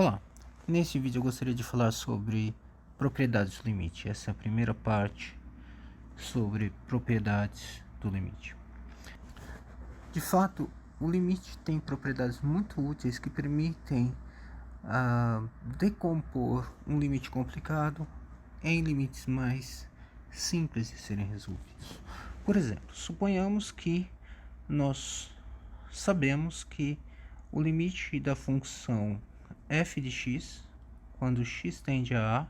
Olá, nesse vídeo eu gostaria de falar sobre propriedades do limite. Essa é a primeira parte sobre propriedades do limite. De fato, o limite tem propriedades muito úteis que permitem decompor um limite complicado em limites mais simples de serem resolvidos. Por exemplo, suponhamos que nós sabemos que o limite da função f de x, quando x tende a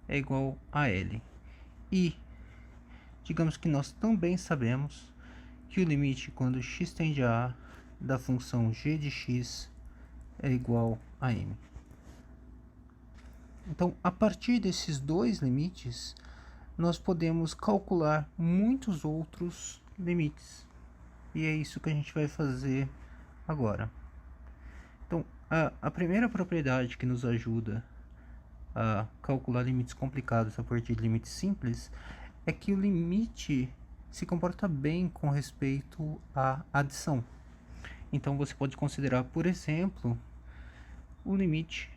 é igual a L. E digamos que nós também sabemos que o limite quando x tende a da função g de x é igual a m. Então, a partir desses dois limites, nós podemos calcular muitos outros limites. E é isso que a gente vai fazer agora. Então, a primeira propriedade que nos ajuda a calcular limites complicados a partir de limites simples é que o limite se comporta bem com respeito à adição. Então, você pode considerar, por exemplo, o limite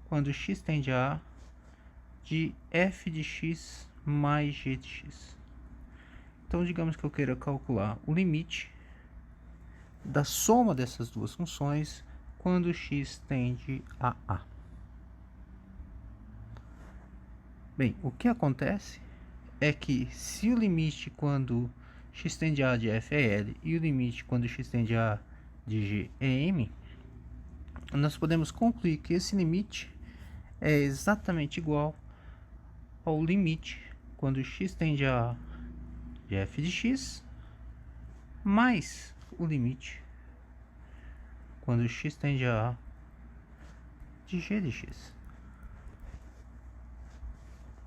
quando x tende a de f de x mais g de x. Então, digamos que eu queira calcular o limite da soma dessas duas funções quando x tende a A. Bem, o que acontece é que se o limite quando x tende a de f é L e o limite quando x tende a de g é M, nós podemos concluir que esse limite é exatamente igual ao limite quando x tende a de f de x mais o limite quando x tende a de g de x.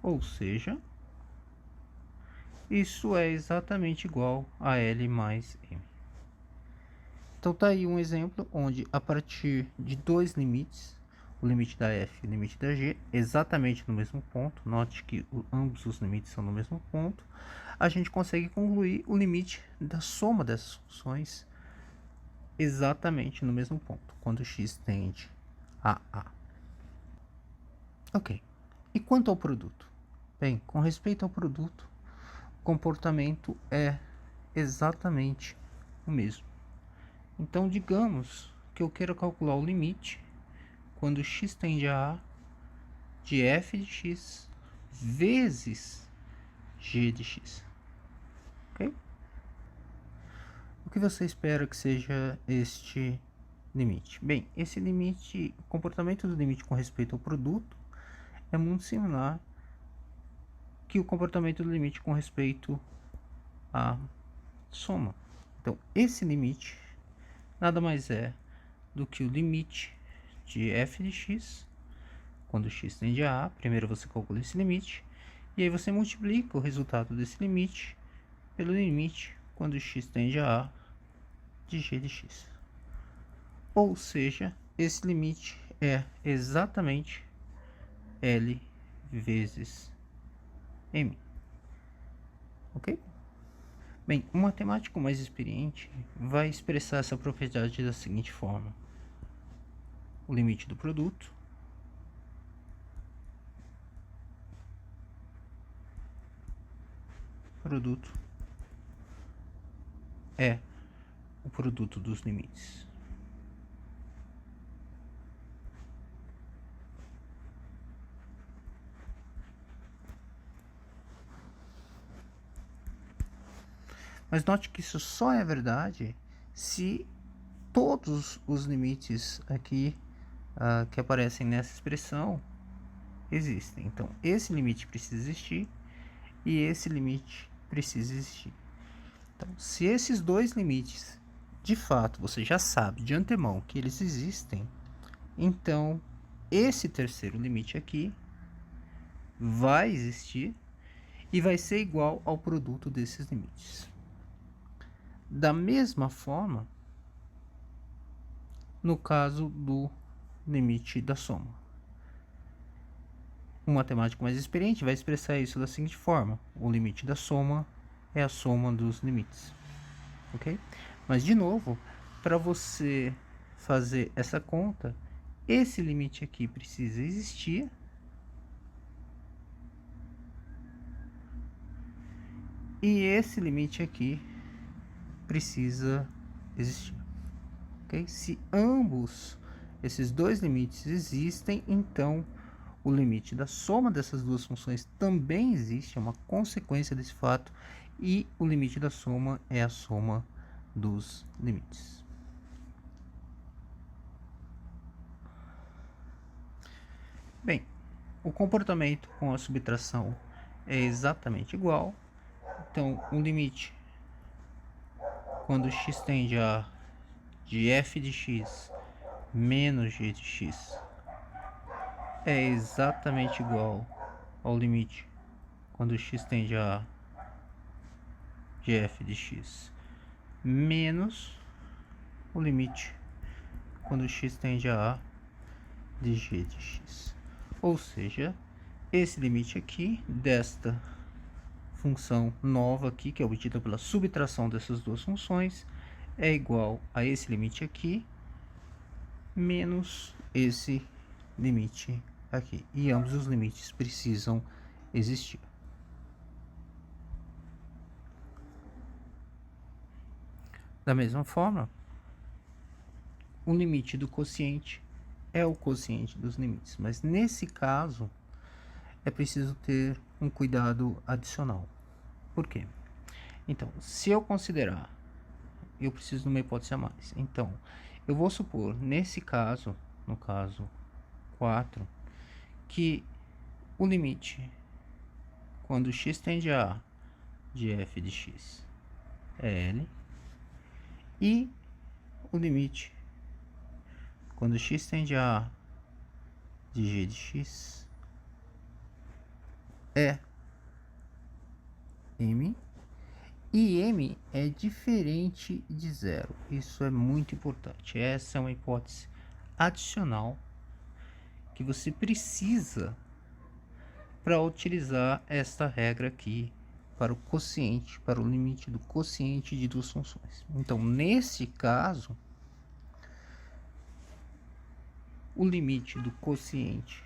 Ou seja, isso é exatamente igual a L mais M. Então tá aí um exemplo onde a partir de dois limites, o limite da f e o limite da g, exatamente no mesmo ponto, note que ambos os limites são no mesmo ponto, a gente consegue concluir o limite da soma dessas funções exatamente no mesmo ponto, quando x tende a A. Ok. E quanto ao produto? Bem, com respeito ao produto, o comportamento é exatamente o mesmo. Então, digamos que eu queira calcular o limite quando x tende a A de f de x vezes g de x. Ok? O que você espera que seja este limite? Bem, esse limite, o comportamento do limite com respeito ao produto é muito similar que o comportamento do limite com respeito à soma. Então, esse limite nada mais é do que o limite de f de x, quando x tende a A. Primeiro você calcula esse limite, e aí você multiplica o resultado desse limite pelo limite quando x tende a A de g de x. Ou seja, esse limite é exatamente L vezes M. Ok? Bem, um matemático mais experiente vai expressar essa propriedade da seguinte forma: o limite do produto é o produto dos limites. Mas note que isso só é verdade se todos os limites aqui que aparecem nessa expressão existem. Então, esse limite precisa existir e esse limite precisa existir. Então, se esses dois limites, de fato, você já sabe de antemão que eles existem, então esse terceiro limite aqui vai existir e vai ser igual ao produto desses limites. Da mesma forma, no caso do limite da soma. Um matemático mais experiente vai expressar isso da seguinte forma: o limite da soma é a soma dos limites. Ok? Mas, de novo, para você fazer essa conta, esse limite aqui precisa existir. E esse limite aqui precisa existir. Ok? Se ambos esses dois limites existem, então o limite da soma dessas duas funções também existe, é uma consequência desse fato, e o limite da soma é a soma dos limites. Bem, o comportamento com a subtração é exatamente igual. Então, o limite quando x tende a de f de x menos g de x é exatamente igual ao limite quando x tende a de f de x menos o limite quando x tende a de g de x. Ou seja, esse limite aqui desta função nova aqui, que é obtida pela subtração dessas duas funções, é igual a esse limite aqui menos esse limite aqui. E ambos os limites precisam existir. Da mesma forma, o limite do quociente é o quociente dos limites, mas nesse caso é preciso ter um cuidado adicional. Por quê? Então, se eu considerar, eu preciso de uma hipótese a mais. Então, eu vou supor, nesse caso, no caso 4, que o limite, quando x tende a de f de x, é L, e o limite, quando x tende a de g de x, é M, e M é diferente de zero. Isso é muito importante. Essa é uma hipótese adicional que você precisa para utilizar esta regra aqui para o quociente, para o limite do quociente de duas funções. Então, nesse caso, o limite do quociente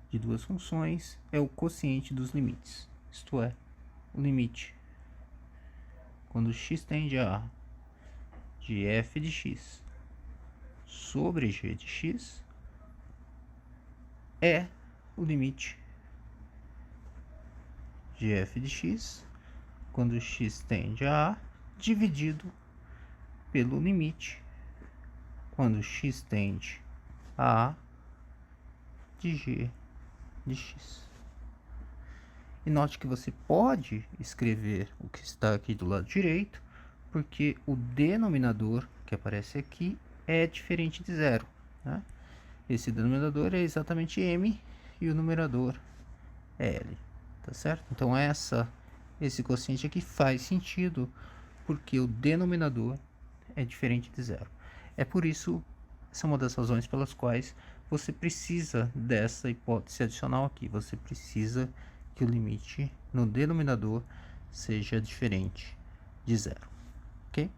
de duas funções é o quociente dos limites, isto é, o limite quando x tende a de f de x sobre g de x é o limite de f de x quando x tende a dividido pelo limite quando x tende a de g de x. E note que você pode escrever o que está aqui do lado direito, porque o denominador que aparece aqui é diferente de zero, né? Esse denominador é exatamente m e o numerador é l, tá certo? Então esse quociente aqui faz sentido, porque o denominador é diferente de zero. É por isso, essa é uma das razões pelas quais você precisa dessa hipótese adicional aqui. Você precisa que o limite no denominador seja diferente de zero, ok?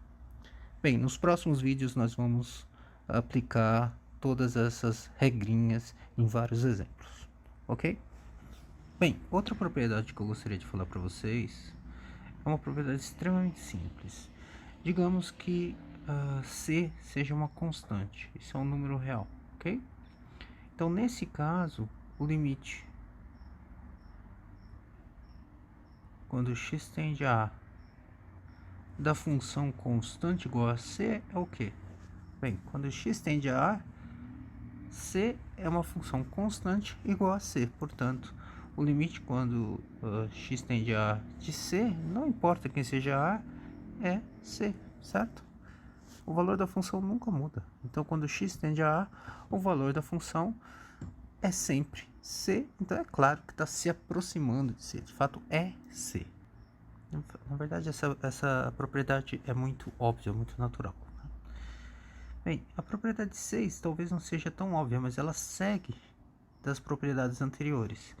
Bem, nos próximos vídeos nós vamos aplicar todas essas regrinhas em vários exemplos, ok? Bem, outra propriedade que eu gostaria de falar para vocês é uma propriedade extremamente simples. Digamos que C seja uma constante, isso é um número real, ok? Então, nesse caso, o limite quando x tende a da função constante igual a C é o quê? Bem, quando x tende a C é uma função constante igual a C, portanto, o limite quando x tende a de C, não importa quem seja A, é C, certo? O valor da função nunca muda. Então, quando x tende a A, o valor da função é sempre C. Então, é claro que está se aproximando de C. De fato, é C. Na verdade, essa propriedade é muito óbvia, muito natural. Bem, a propriedade 6 talvez não seja tão óbvia, mas ela segue das propriedades anteriores.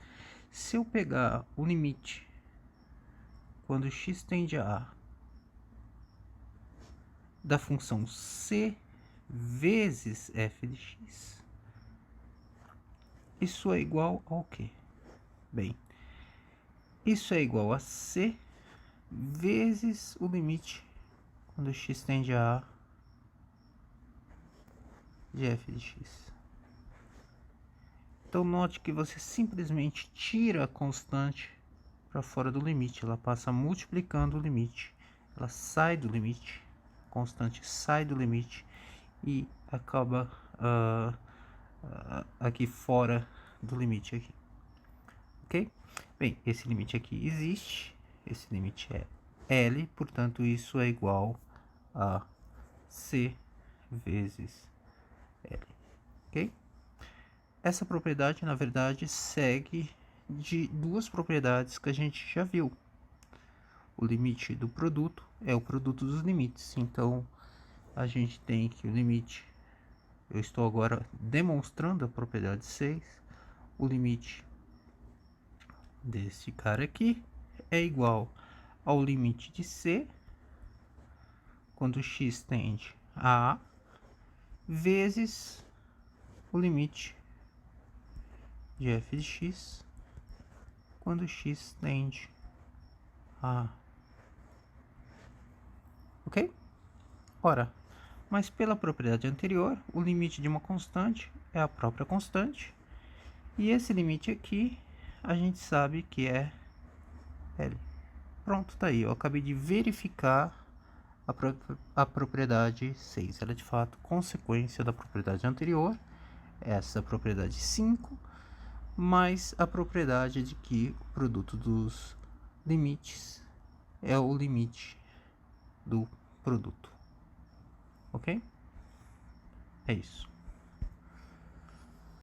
Se eu pegar o limite quando x tende a A da função C vezes f de x. Isso é igual ao quê? Bem, isso é igual a c vezes o limite quando x tende a de f de x. Então note que você simplesmente tira a constante para fora do limite, ela passa multiplicando o limite, ela sai do limite, a constante sai do limite e acaba aqui fora do limite aqui, ok? Bem, esse limite aqui existe, esse limite é L, portanto isso é igual a C vezes L, ok? Essa propriedade, na verdade, segue de duas propriedades que a gente já viu. O limite do produto é o produto dos limites, então a gente tem que o limite, eu estou agora demonstrando a propriedade 6, o limite desse cara aqui é igual ao limite de C, quando x tende a A, vezes o limite de f de x, quando x tende a A. Ok? Ora, mas pela propriedade anterior, o limite de uma constante é a própria constante, e esse limite aqui a gente sabe que é L. Pronto, tá aí. Eu acabei de verificar a propriedade 6. Ela é de fato consequência da propriedade anterior, essa propriedade 5, mais a propriedade de que o produto dos limites é o limite do produto. Ok? É isso.